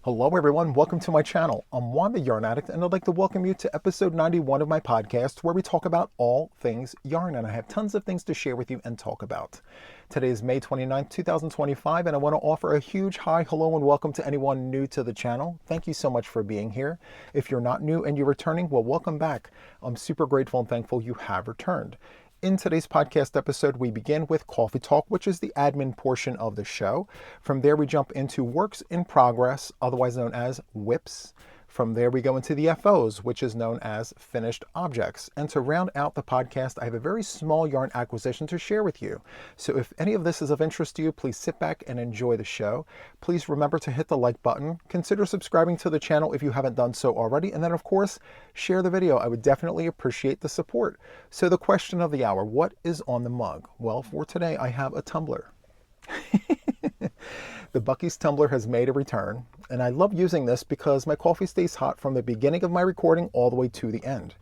Hello everyone, welcome to my channel. I'm Juan the Yarn Addict and I'd like to welcome you to episode 91 of my podcast where we talk about all things yarn, and I have tons of things to share with you and talk about. Today is May 29th, 2025, and I want to offer a huge hi, hello, and welcome to anyone new to the channel. Thank you so much for being here. If you're not new and you're returning, well, welcome back. I'm super grateful and thankful you have returned. In today's podcast episode, we begin with Coffee Talk, which is the admin portion of the show. From there, we jump into Works in Progress, otherwise known as WIPs. From there, we go into the FOs, which is known as Finished Objects. And to round out the podcast, I have a very small yarn acquisition to share with you. So if any of this is of interest to you, please sit back and enjoy the show. Please remember to hit the like button. Consider subscribing to the channel if you haven't done so already. And then, of course, share the video. I would definitely appreciate the support. So the question of the hour, what is on the mug? Well, for today, I have a tumbler. The Buc-ee's tumbler has made a return, and I love using this because my coffee stays hot from the beginning of my recording all the way to the end.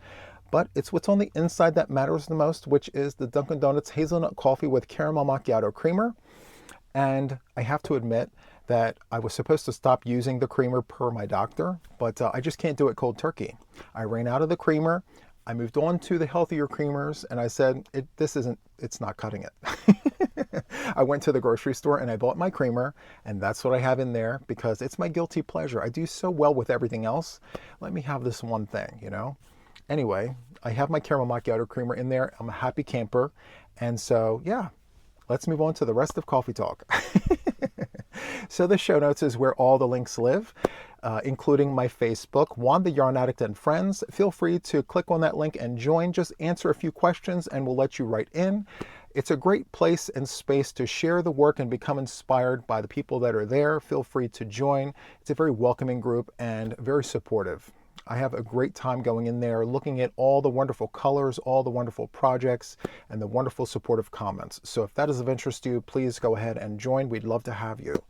But it's what's on the inside that matters the most, which is the Dunkin' Donuts hazelnut coffee with caramel macchiato creamer. And I have to admit that I was supposed to stop using the creamer per my doctor, but I just can't do it cold turkey. I ran out of the creamer. I moved on to the healthier creamers, and I said, it's not cutting it. I went to the grocery store and I bought my creamer, and that's what I have in there because it's my guilty pleasure. I do so well with everything else. Let me have this one thing, you know? Anyway, I have my caramel macchiato creamer in there. I'm a happy camper. And so, yeah, let's move on to the rest of Coffee Talk. So the show notes is where all the links live, including my Facebook, Juan the Yarn Addict and Friends. Feel free to click on that link and join. Just answer a few questions and we'll let you right in. It's a great place and space to share the work and become inspired by the people that are there. Feel free to join. It's a very welcoming group and very supportive. I have a great time going in there, looking at all the wonderful colors, all the wonderful projects, and the wonderful supportive comments. So if that is of interest to you, please go ahead and join. We'd love to have you.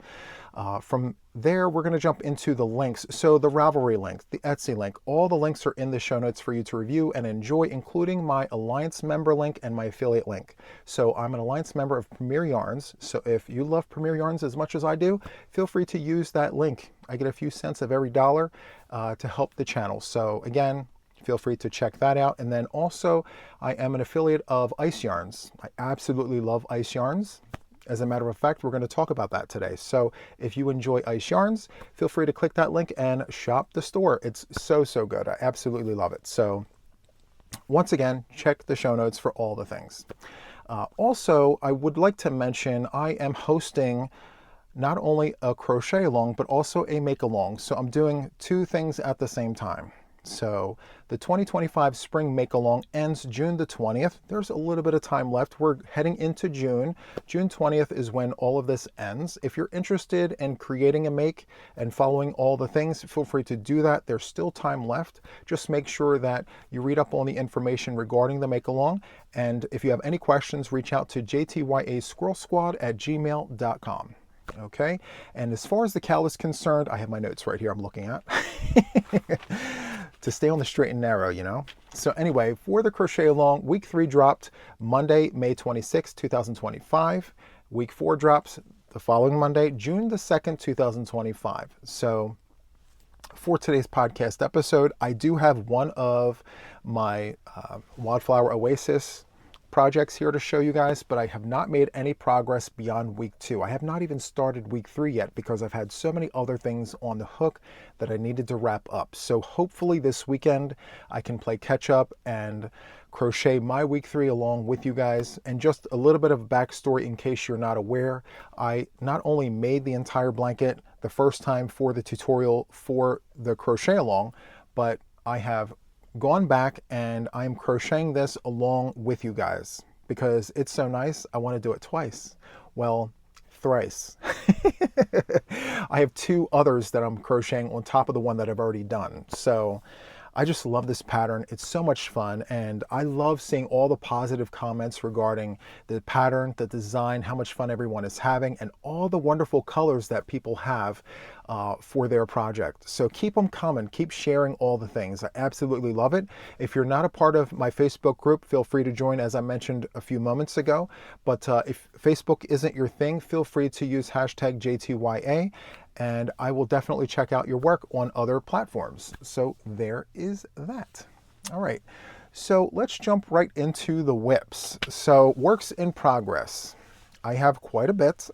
From there, we're going to jump into the links. So the Ravelry link, the Etsy link, all the links are in the show notes for you to review and enjoy, including my Alliance member link and my affiliate link. So I'm an Alliance member of Premier Yarns. So if you love Premier Yarns as much as I do, feel free to use that link. I get a few cents of every dollar to help the channel. So again, feel free to check that out. And then also, I am an affiliate of Ice Yarns. I absolutely love Ice Yarns. As a matter of fact, we're going to talk about that today. So if you enjoy Ice Yarns, feel free to click that link and shop the store. It's so good. I absolutely love it. So once again, check the show notes for all the things. Also, I would like to mention I am hosting not only a crochet along, but also a make along. So I'm doing two things at the same time. So the 2025 Spring Make Along ends June the 20th. There's a little bit of time left. We're heading into June. June 20th is when all of this ends. If you're interested in creating a make and following all the things, feel free to do that. There's still time left. Just make sure that you read up on the information regarding the Make Along. And if you have any questions, reach out to jtyasquirrelsquad@gmail.com. Okay, and as far as the cal is concerned, I have my notes right here I'm looking at to stay on the straight and narrow, you know. So anyway, for the crochet along, week 3 dropped Monday, May 26, 2025. Week 4 drops the following Monday, June the 2nd, 2025. So for today's podcast episode, I do have one of my Wildflower Oasis projects here to show you guys, but I have not made any progress beyond week 2. I have not even started week 3 yet because I've had so many other things on the hook that I needed to wrap up. So hopefully this weekend I can play catch up and crochet my week 3 along with you guys. And just a little bit of backstory in case you're not aware, I not only made the entire blanket the first time for the tutorial for the crochet along, but I have gone back and I'm crocheting this along with you guys because it's so nice. I want to do it twice. Well, thrice. I have 2 others that I'm crocheting on top of the one that I've already done. So I just love this pattern. It's so much fun, and I love seeing all the positive comments regarding the pattern, the design, how much fun everyone is having, and all the wonderful colors that people have for their project. So keep them coming. Keep sharing all the things. I absolutely love it. If you're not a part of my Facebook group, feel free to join, as I mentioned a few moments ago. But if Facebook isn't your thing, feel free to use hashtag JTYA and I will definitely check out your work on other platforms. So there is that. All right, so let's jump right into the whips. So works in progress. I have quite a bit.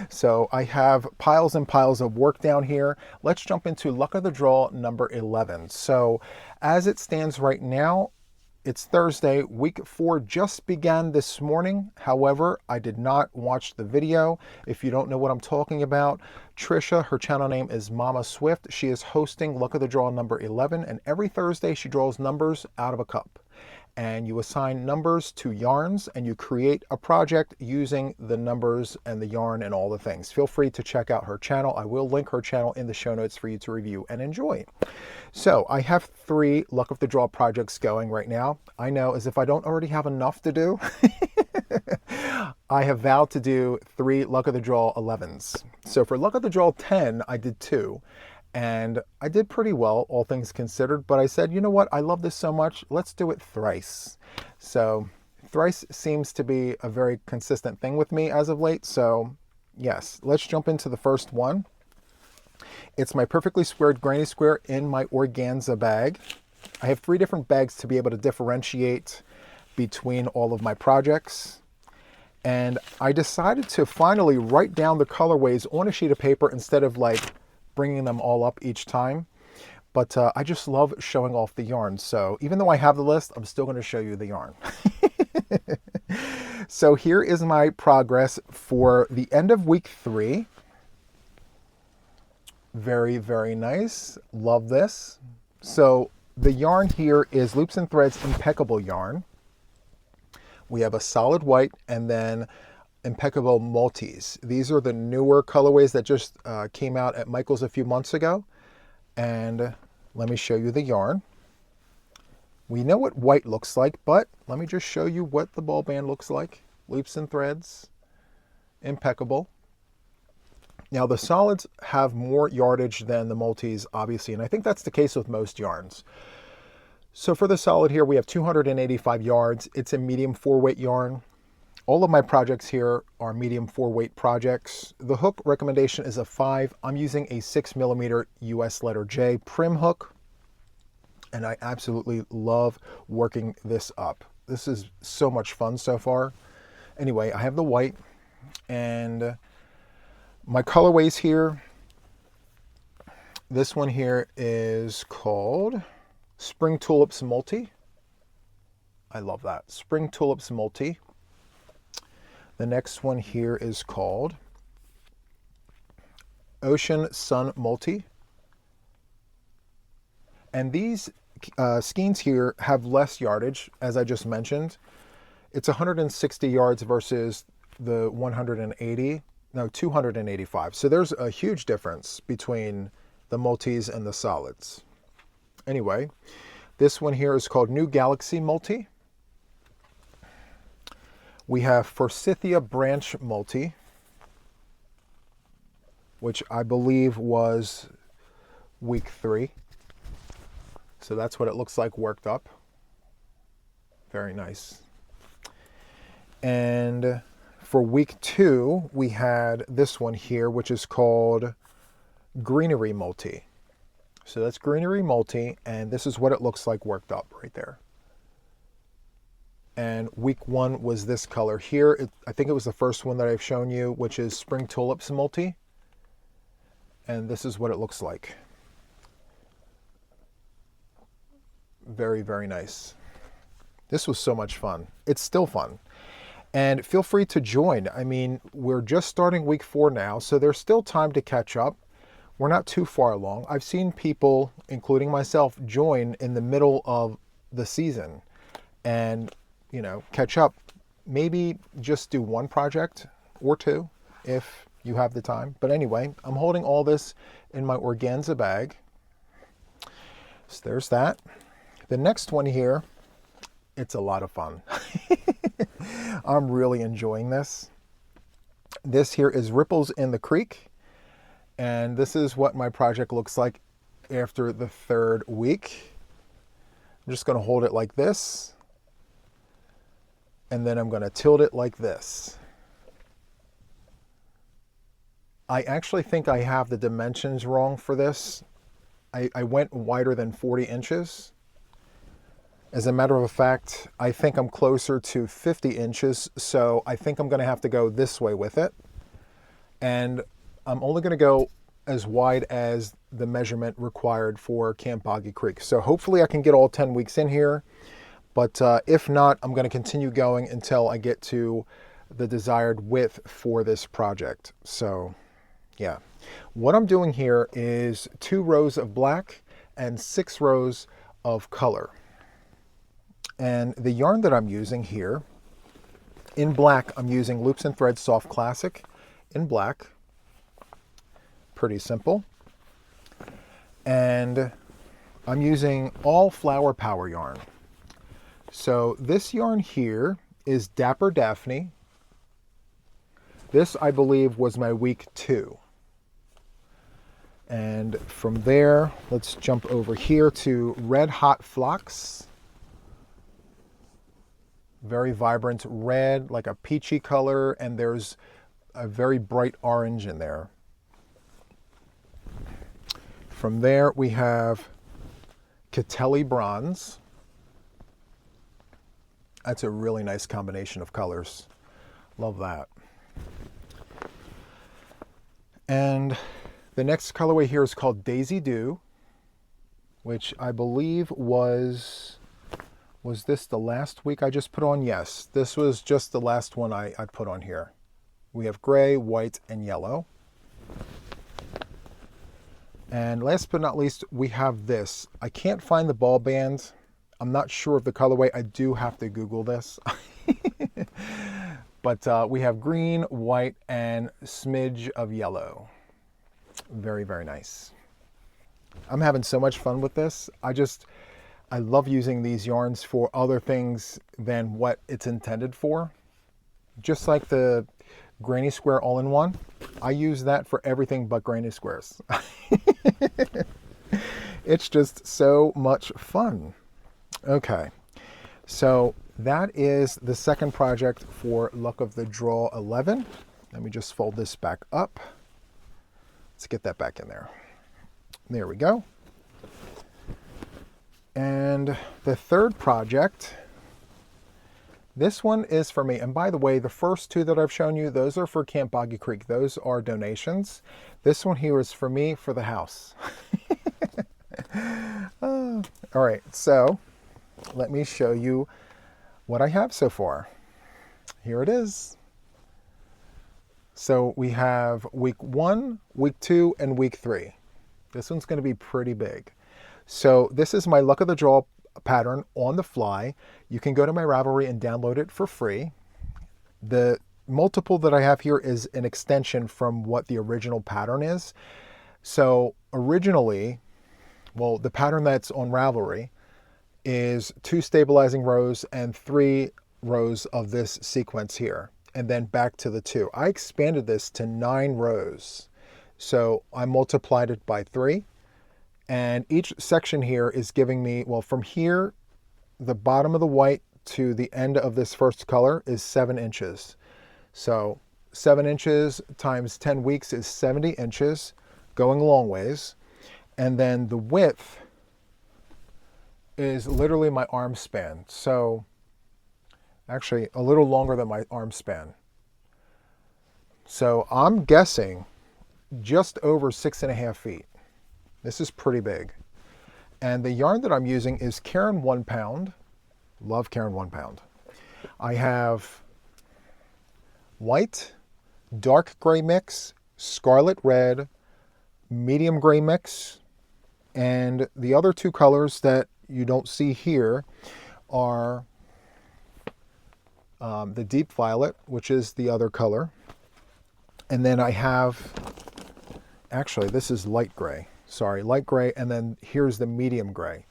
So I have piles and piles of work down here. Let's jump into luck of the draw number 11. So as it stands right now, it's Thursday. Week 4 just began this morning. However, I did not watch the video. If you don't know what I'm talking about, Tricia, her channel name is Momma Swift. She is hosting Luck of the Draw number 11, and every Thursday she draws numbers out of a cup. And you assign numbers to yarns, and you create a project using the numbers and the yarn and all the things. Feel free to check out her channel. I will link her channel in the show notes for you to review and enjoy. So I have 3 Luck of the Draw projects going right now. I know, as if I don't already have enough to do. I have vowed to do 3 Luck of the Draw 11s. So for Luck of the Draw 10, I did 2. And I did pretty well, all things considered, but I said, you know what, I love this so much, let's do it thrice. So thrice seems to be a very consistent thing with me as of late, so yes, let's jump into the first one. It's my perfectly squared granny square in my organza bag. I have 3 different bags to be able to differentiate between all of my projects. And I decided to finally write down the colorways on a sheet of paper instead of like bringing them all up each time. But I just love showing off the yarn. So even though I have the list, I'm still going to show you the yarn. So here is my progress for the end of week 3. Very, very nice. Love this. So the yarn here is Loops and Threads Impeccable yarn. We have a solid white and then Impeccable Multis. These are the newer colorways that just came out at Michael's a few months ago. And let me show you the yarn. We know what white looks like, but let me just show you what the ball band looks like. Loops and Threads, Impeccable. Now the solids have more yardage than the multis, obviously, and I think that's the case with most yarns. So for the solid here, we have 285 yards. It's a medium 4-weight yarn. All of my projects here are medium 4-weight projects. The hook recommendation is a 5. I'm using a 6mm US letter J prim hook, and I absolutely love working this up. This is so much fun so far. Anyway, I have the white, and my colorways here, this one here is called Spring Tulips Multi. I love that. Spring Tulips Multi. The next one here is called Ocean Sun Multi. And these skeins here have less yardage, as I just mentioned. It's 160 yards versus the 285. So there's a huge difference between the multis and the solids. Anyway, this one here is called New Galaxy Multi. We have Forsythia Branch Multi, which I believe was week 3. So that's what it looks like worked up. Very nice. And for week 2, we had this one here, which is called Greenery Multi. So that's Greenery Multi, and this is what it looks like worked up right there. And week 1 was this color here. I think it was the first one that I've shown you, which is Spring Tulips Multi. And this is what it looks like. Very, very nice. This was so much fun. It's still fun. And feel free to join. I mean, we're just starting week 4 now, so there's still time to catch up. We're not too far along. I've seen people, including myself, join in the middle of the season and, you know, catch up. Maybe just do 1 project or 2 if you have the time. But anyway, I'm holding all this in my organza bag. So there's that. The next one here, it's a lot of fun. I'm really enjoying this. This here is Ripples in the Creek. And this is what my project looks like after the 3rd week. I'm just going to hold it like this. And then I'm going to tilt it like this. I actually think I have the dimensions wrong for this. I went wider than 40 inches. As a matter of fact, I think I'm closer to 50 inches, so I think I'm going to have to go this way with it. And I'm only going to go as wide as the measurement required for Camp Boggy Creek. So hopefully I can get all 10 weeks in here, but if not, I'm going to continue going until I get to the desired width for this project. So yeah, what I'm doing here is 2 rows of black and 6 rows of color. And the yarn that I'm using here, in black, I'm using Loops and Threads Soft Classic in black. Pretty simple. And I'm using all flower power yarn. So this yarn here is Dapper Daphne. This, I believe, was my week 2. And from there, let's jump over here to Red Hot Phlox. Very vibrant red, like a peachy color, and there's a very bright orange in there. From there, we have Catelli Bronze. That's a really nice combination of colors. Love that. And the next colorway here is called Daisy Dew, which I believe was this the last week I just put on? Yes, this was just the last one I put on here. We have gray, white, and yellow. And last but not least, we have this. I can't find the ball band. I'm not sure of the colorway. I do have to Google this. But we have green, white, and smidge of yellow. Very, very nice. I'm having so much fun with this. I love using these yarns for other things than what it's intended for. Just like the Granny Square All-in-One, I use that for everything but granny squares. It's just so much fun. Okay, so that is the second project for Luck of the Draw 11. Let me just fold this back up. Let's get that back in there. There we go. And the third project, this one is for me. And by the way, the first 2 that I've shown you, those are for Camp Boggy Creek. Those are donations. This one here is for me, for the house. All right, so let me show you what I have so far. Here it is. So we have week 1, week 2, and week 3. This one's going to be pretty big. So this is my Luck of the Draw pattern on the fly. You can go to my Ravelry and download it for free. The multiple that I have here is an extension from what the original pattern is. So originally, well, the pattern that's on Ravelry is 2 stabilizing rows and 3 rows of this sequence here, and then back to the 2. I expanded this to 9 rows. So I multiplied it by 3. And each section here is giving me, well, from here, the bottom of the white to the end of this first color is 7 inches. So 7 inches times 10 weeks is 70 inches, going a long ways. And then the width is literally my arm span. So actually a little longer than my arm span. So I'm guessing just over 6.5 feet. This is pretty big. And the yarn that I'm using is Caron 1 pound. Love Caron 1 pound. I have white, dark gray mix, scarlet red, medium gray mix, and the other 2 colors that you don't see here are the deep violet, which is the other color. And then I have, actually this is light gray. Sorry, light gray, and then here's the medium gray.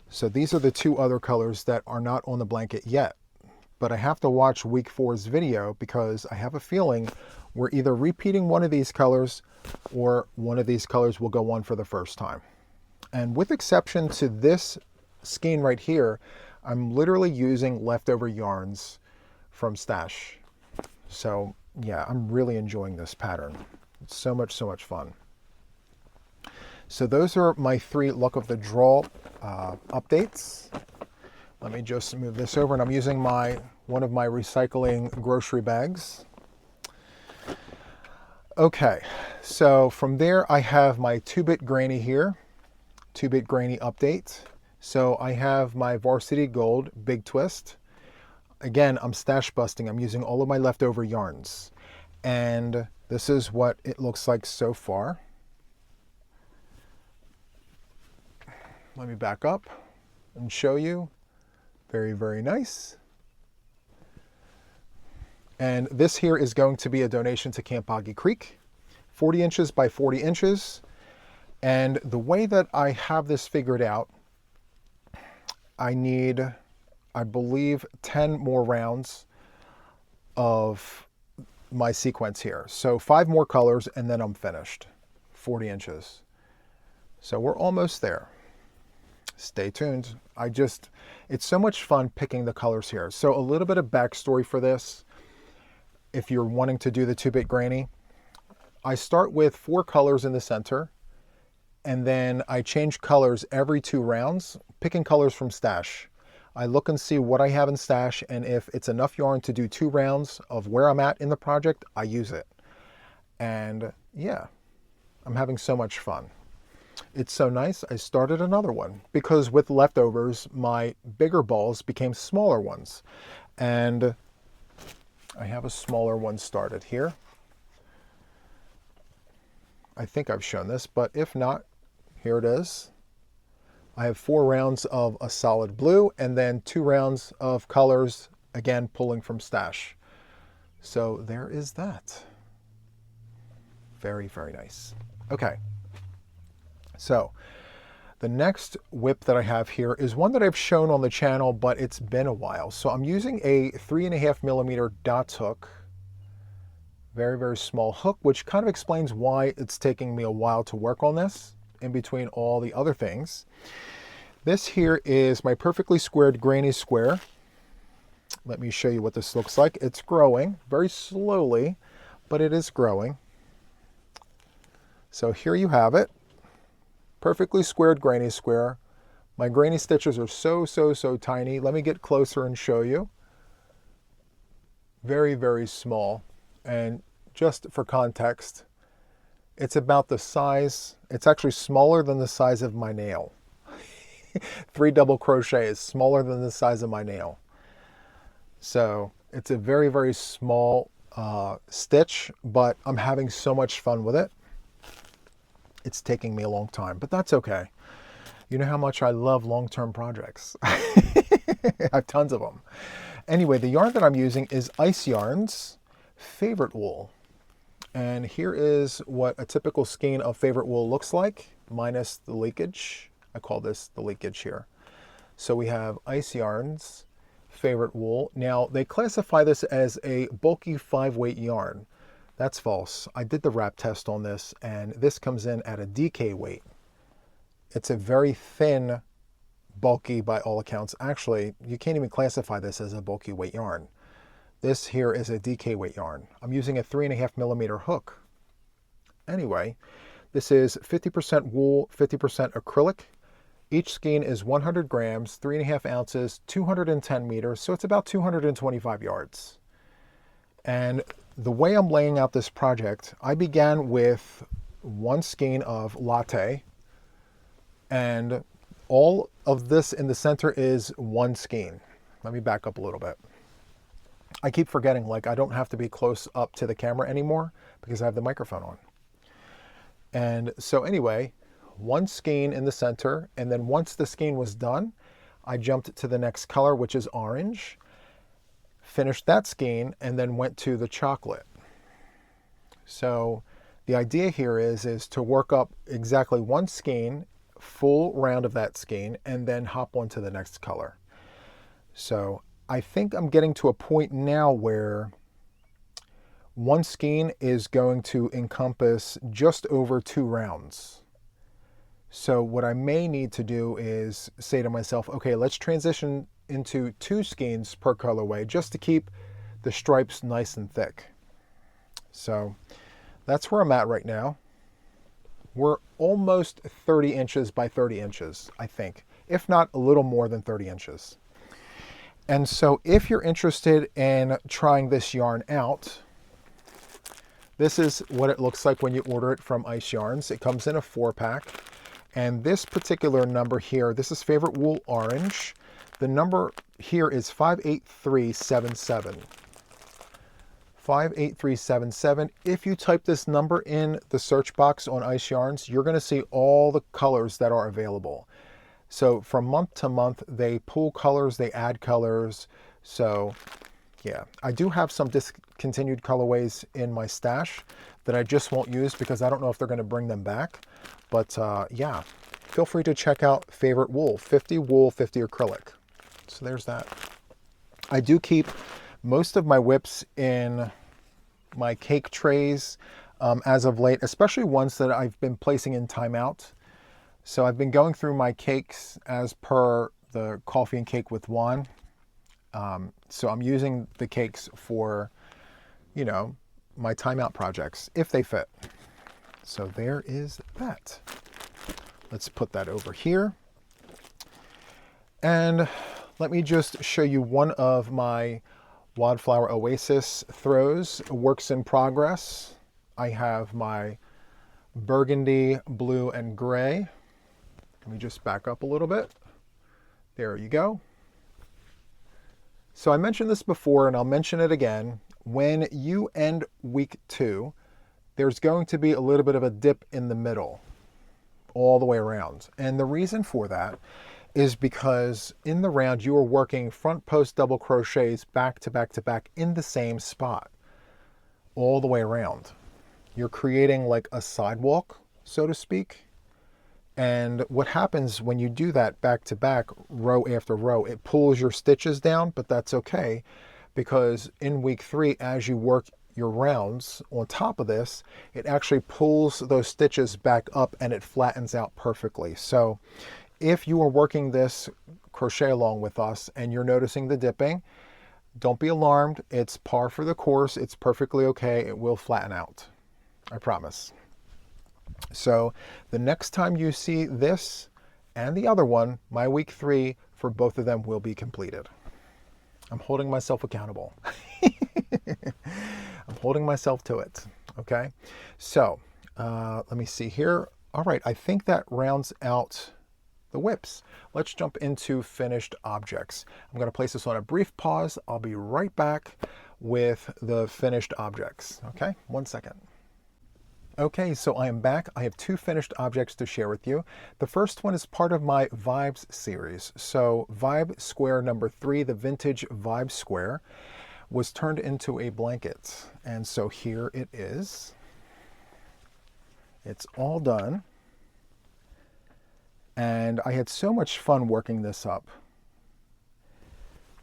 So these are the 2 other colors that are not on the blanket yet. But I have to watch week 4's video because I have a feeling we're either repeating one of these colors or one of these colors will go on for the first time. And with exception to this skein right here, I'm literally using leftover yarns from Stash. So yeah, I'm really enjoying this pattern. It's so much fun. So those are my 3 luck of the draw updates. Let me just move this over, and I'm using one of my recycling grocery bags. Okay, so from there I have my 2-bit granny here, 2-bit granny update. So I have my Varsity Gold Big Twist. Again, I'm stash busting. I'm using all of my leftover yarns. And this is what it looks like so far. Let me back up and show you. Very nice. And this here is going to be a donation to Camp Boggy Creek, 40 inches by 40 inches. And the way that I have this figured out, I need, I believe, 10 more rounds of my sequence here. So 5 more colors and then I'm finished, 40 inches. So we're almost there. Stay tuned. It's so much fun picking the colors here. So a little bit of backstory for this. If you're wanting to do the 2-bit granny, I start with 4 colors in the center, and then I change colors every 2 rounds, picking colors from stash. I look and see what I have in stash, and if it's enough yarn to do 2 rounds of where I'm at in the project, I use it. And yeah, I'm having so much fun. It's so nice, I started another one because with leftovers, my bigger balls became smaller ones. And I have a smaller one started here. I think I've shown this, but if not, here it is. I have 4 rounds of a solid blue and then 2 rounds of colors, again, pulling from stash. So there is that. Very nice. Okay. So the next whip that I have here is one that I've shown on the channel, but it's been a while. So I'm using a 3.5mm dots hook, very small hook, which kind of explains why it's taking me a while to work on this in between all the other things. This here is my perfectly squared granny square. Let me show you what this looks like. It's growing very slowly, but it is growing. So here you have it. Perfectly squared granny square. My granny stitches are so tiny. Let me get closer and show you. Very small. And just for context, it's about the size, it's actually smaller than the size of my nail. 3 double crochet is smaller than the size of my nail. So it's a very small stitch, but I'm having so much fun with it. It's taking me a long time, but that's okay. You know how much I love long-term projects. I have tons of them. Anyway, the yarn that I'm using is Ice Yarn's Favorite Wool. And here is what a typical skein of Favorite Wool looks like, minus the leakage. I call this the leakage here. So we have Ice Yarn's Favorite Wool. Now, they classify this as a bulky 5-weight yarn. That's false. I did the wrap test on this, and this comes in at a DK weight. It's a very thin, bulky by all accounts. Actually, you can't even classify this as a bulky weight yarn. This here is a DK weight yarn. I'm using a 3.5mm hook. Anyway, this is 50% wool, 50% acrylic. Each skein is 100 grams, 3.5 ounces, 210 meters, so it's about 225 yards. And the way I'm laying out this project, I began with 1 skein of latte, and all of this in the center is 1 skein. Let me back up a little bit. I keep forgetting, like, I don't have to be close up to the camera anymore because I have the microphone on. And so anyway, 1 skein in the center, and then once the skein was done, I jumped to the next color, which is orange, finished that skein, and then went to the chocolate. So the idea here is to work up exactly 1 skein, full round of that skein, and then hop on to the next color. So I think I'm getting to a point now where 1 skein is going to encompass just over 2 rounds. So what I may need to do is say to myself, okay, let's transition into 2 skeins per colorway just to keep the stripes nice and thick. So that's where I'm at right now. We're almost 30 inches by 30 inches, I think, if not a little more than 30 inches. And so if you're interested in trying this yarn out, this is what it looks like when you order it from Ice Yarns. It comes in a 4-pack. And this particular number here, this is Favorite Wool Orange. The number here is 58377. 58377. If you type this number in the search box on Ice Yarns, you're going to see all the colors that are available. So from month to month, they pull colors, they add colors. So yeah, I do have some discontinued colorways in my stash that I just won't use because I don't know if they're going to bring them back. But yeah, feel free to check out Favorite Wool, 50 wool, 50 acrylic. So there's that. I do keep most of my whips in my cake trays as of late, especially ones that I've been placing in timeout. So I've been going through my cakes as per the Coffee and Cake with Juan. So I'm using the cakes for, you know, my timeout projects, if they fit. So there is that. Let's put that over here. And let me just show you one of my Wildflower Oasis throws, works in progress. I have my burgundy, blue, and gray. Let me just back up a little bit. There you go. So I mentioned this before and I'll mention it again. When you end week 2, there's going to be a little bit of a dip in the middle all the way around. And the reason for that is because in the round you are working front post double crochets back to back to back in the same spot all the way around. You're creating like a sidewalk, so to speak. And what happens when you do that back to back, row after row, it pulls your stitches down, but that's okay because in week 3, as you work your rounds on top of this, it actually pulls those stitches back up and it flattens out perfectly. So if you are working this crochet along with us and you're noticing the dipping, don't be alarmed. It's par for the course. It's perfectly okay. It will flatten out. I promise. So the next time you see this and the other one, my week 3 for both of them will be completed. I'm holding myself accountable. I'm holding myself to it. Okay. So let me see here. All right. I think that rounds out the whips. Let's jump into finished objects. I'm going to place this on a brief pause. I'll be right back with the finished objects. Okay. 1 second. Okay, so I am back. I have 2 finished objects to share with you. The first one is part of my Vibes series. So Vibe Square number 3, the vintage Vibe Square, was turned into a blanket. And so here it is. It's all done. And I had so much fun working this up.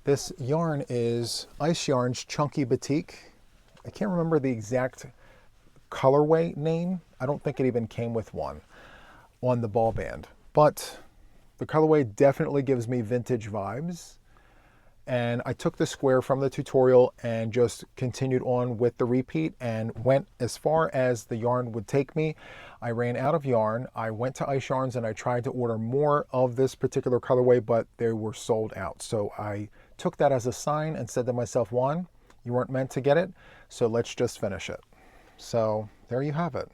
This yarn is Ice Yarn's Chunky Batik. I can't remember the exact colorway name. I don't think it even came with one on the ball band, but the colorway definitely gives me vintage vibes. And I took the square from the tutorial and just continued on with the repeat and went as far as the yarn would take me. I ran out of yarn. I went to Ice Yarns and I tried to order more of this particular colorway, but they were sold out. So I took that as a sign and said to myself, Juan, you weren't meant to get it, so let's just finish it. So there you have it.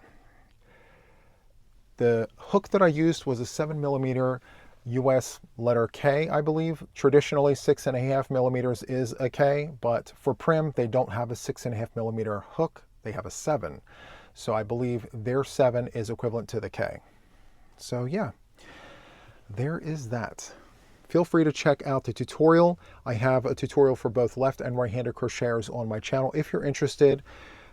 The hook that I used was a 7mm US letter K, I believe. Traditionally 6.5 millimeters is a K, but for Prim, they don't have a 6.5mm hook. They have a 7. So I believe their 7 is equivalent to the K. So yeah, there is that. Feel free to check out the tutorial. I have a tutorial for both left and right-handed crocheters on my channel if you're interested.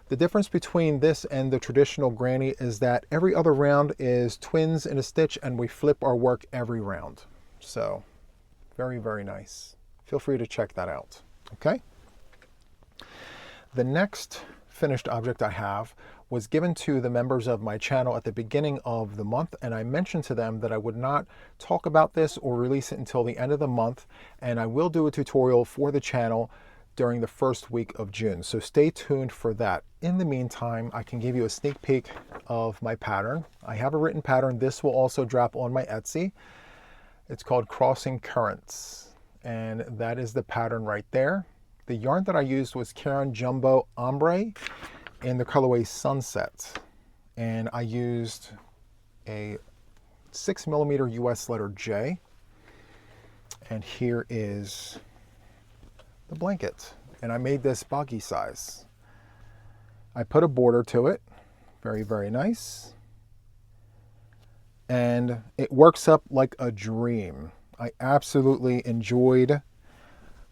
The difference between this and the traditional granny is that every other round is twins in a stitch and we flip our work every round. So very, very nice. Feel free to check that out. Okay. The next finished object I have was given to the members of my channel at the beginning of the month, and I mentioned to them that I would not talk about this or release it until the end of the month, and I will do a tutorial for the channel during the first week of June. So stay tuned for that. In the meantime, I can give you a sneak peek of my pattern. I have a written pattern. This will also drop on my Etsy. It's called Crossing Currents, and that is the pattern right there. The yarn that I used was Caron Jumbo Ombre in the colorway Sunset, and I used a 6mm US letter J, and here is the blanket, and I made this boggy size. I put a border to it, very, very nice, and it works up like a dream. I absolutely enjoyed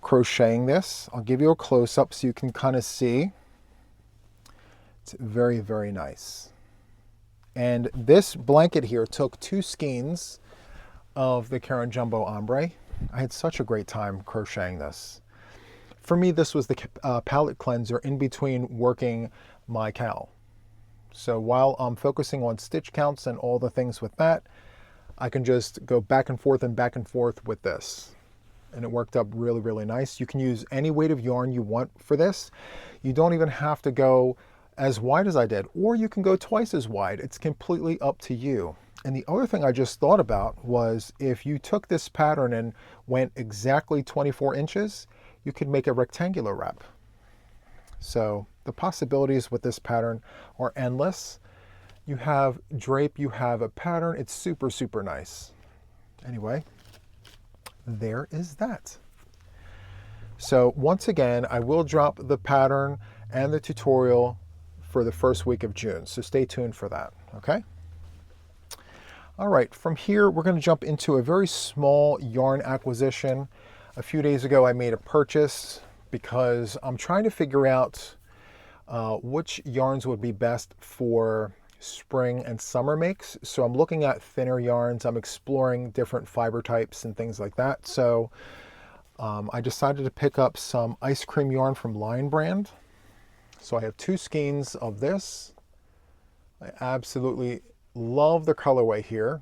crocheting this. I'll give you a close-up so you can kind of see. It's very, very nice. And this blanket here took 2 skeins of the Caron Jumbo Ombre. I had such a great time crocheting this. For me, this was the palette cleanser in between working my cowl. So while I'm focusing on stitch counts and all the things with that, I can just go back and forth with this. And it worked up really, really nice. You can use any weight of yarn you want for this. You don't even have to go as wide as I did, or you can go twice as wide. It's completely up to you. And the other thing I just thought about was if you took this pattern and went exactly 24 inches, you could make a rectangular wrap. So the possibilities with this pattern are endless. You have drape, you have a pattern. It's super, super nice. Anyway, there is that. So once again, I will drop the pattern and the tutorial for the first week of June. So stay tuned for that, okay? All right, from here, we're gonna jump into a very small yarn acquisition. A few days ago, I made a purchase because I'm trying to figure out which yarns would be best for spring and summer makes. So I'm looking at thinner yarns. I'm exploring different fiber types and things like that. So I decided to pick up some ice cream yarn from Lion Brand. So I have 2 skeins of this. I absolutely love the colorway here.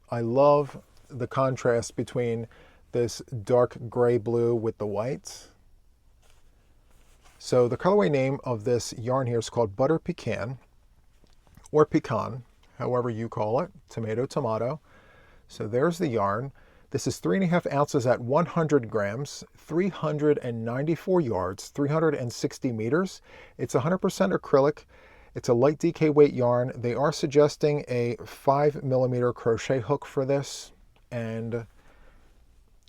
I love the contrast between this dark gray blue with the white. So the colorway name of this yarn here is called Butter Pecan, or Pecan, however you call it, tomato, tomato. So there's the yarn. This is 3.5 ounces at 100 grams, 394 yards, 360 meters. It's 100% acrylic. It's a light DK weight yarn. They are suggesting a 5mm crochet hook for this, and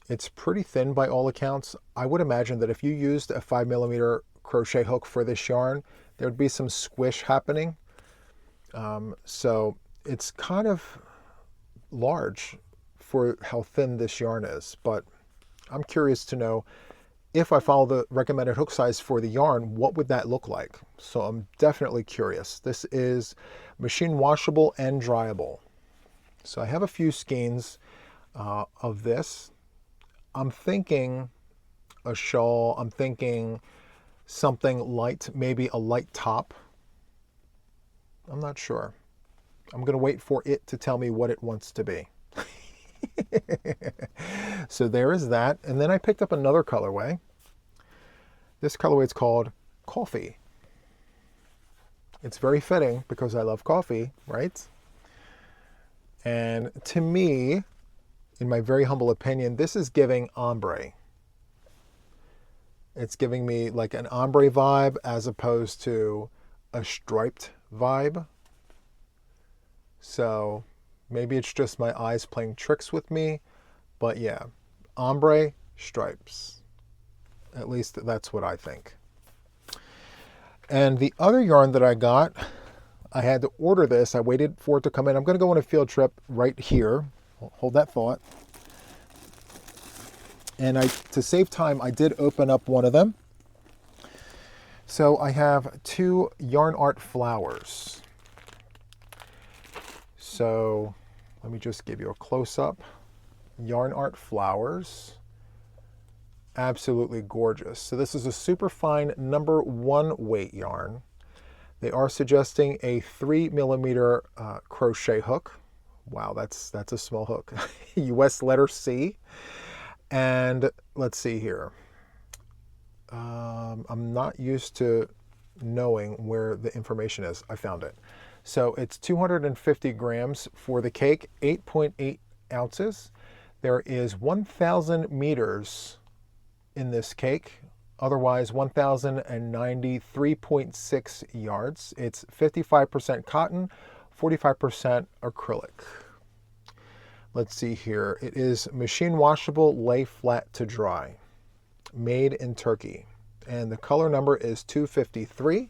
it's pretty thin by all accounts. I would imagine that if you used a 5mm crochet hook for this yarn, there would be some squish happening. So it's kind of large for how thin this yarn is, but I'm curious to know if I follow the recommended hook size for the yarn, what would that look like? So I'm definitely curious. This is machine washable and dryable. So I have a few skeins of this. I'm thinking a shawl. I'm thinking something light, maybe a light top. I'm not sure. I'm going to wait for it to tell me what it wants to be. So there is that. And then I picked up another colorway. This colorway is called Coffee. It's very fitting because I love coffee, right? And to me, in my very humble opinion, this is giving ombre. It's giving me like an ombre vibe as opposed to a striped vibe. So maybe it's just my eyes playing tricks with me, but yeah, ombre, stripes. At least that's what I think. And the other yarn that I got, I had to order this. I waited for it to come in. I'm going to go on a field trip right here. Hold that thought. And to save time, I did open up one of them. So I have 2 yarn art flowers. So let me just give you a close-up. Yarn art flowers. Absolutely gorgeous. So this is a super fine number 1 weight yarn. They are suggesting a 3mm crochet hook. Wow, that's a small hook. US letter C. And let's see here. I'm not used to knowing where the information is. I found it. So it's 250 grams for the cake, 8.8 ounces. There is 1,000 meters in this cake, otherwise 1,093.6 yards. It's 55% cotton, 45% acrylic. Let's see here. It is machine washable, lay flat to dry, made in Turkey. And the color number is 253.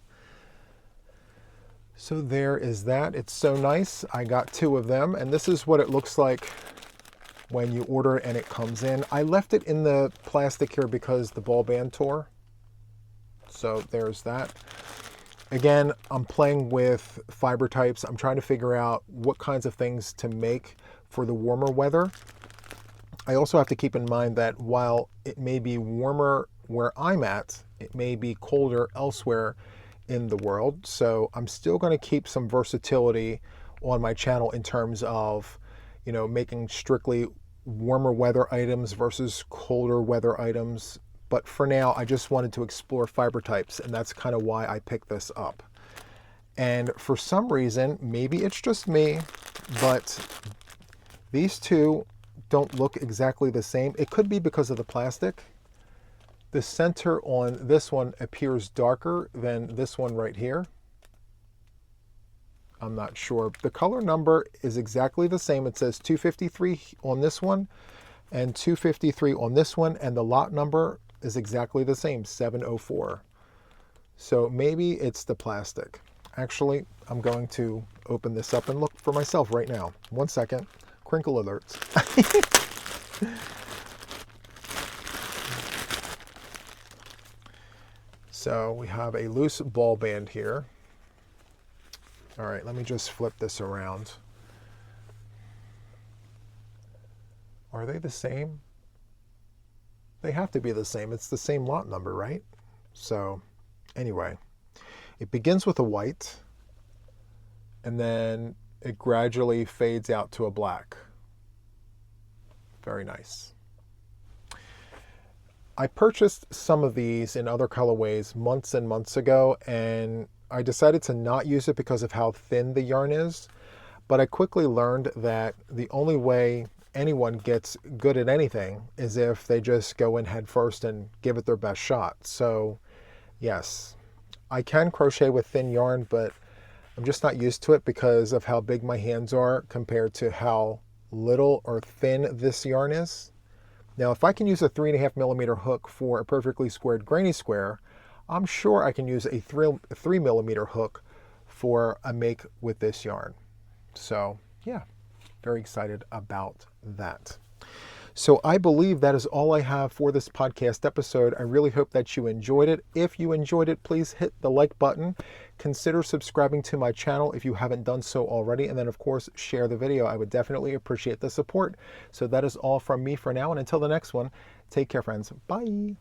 So there is that. It's so nice. I got 2 of them, and this is what it looks like when you order it and it comes in. I left it in the plastic here because the ball band tore. So there's that. Again, I'm playing with fiber types. I'm trying to figure out what kinds of things to make for the warmer weather. I also have to keep in mind that while it may be warmer where I'm at, it may be colder elsewhere in the world. So I'm still going to keep some versatility on my channel in terms of, making strictly warmer weather items versus colder weather items. But for now, I just wanted to explore fiber types, and that's kind of why I picked this up. And for some reason, maybe it's just me, but these two don't look exactly the same. It could be because of the plastic. The center on this one appears darker than this one right here. I'm not sure. The color number is exactly the same. It says 253 on this one and 253 on this one, and the lot number is exactly the same, 704. So maybe it's the plastic. Actually, I'm going to open this up and look for myself right now. 1 second. Crinkle alerts. So we have a loose ball band here. All right, let me just flip this around. Are they the same? They have to be the same. It's the same lot number, right? So anyway, it begins with a white, and then it gradually fades out to a black. Very nice. I purchased some of these in other colorways months and months ago, and I decided to not use it because of how thin the yarn is. But I quickly learned that the only way anyone gets good at anything is if they just go in head first and give it their best shot. So yes, I can crochet with thin yarn, but I'm just not used to it because of how big my hands are compared to how little or thin this yarn is. Now, if I can use a 3.5 millimeter hook for a perfectly squared granny square, I'm sure I can use a 3 millimeter hook for a make with this yarn. So yeah, very excited about that. So I believe that is all I have for this podcast episode. I really hope that you enjoyed it. If you enjoyed it, please hit the like button. Consider subscribing to my channel if you haven't done so already. And then, of course, share the video. I would definitely appreciate the support. So that is all from me for now. And until the next one, take care, friends. Bye.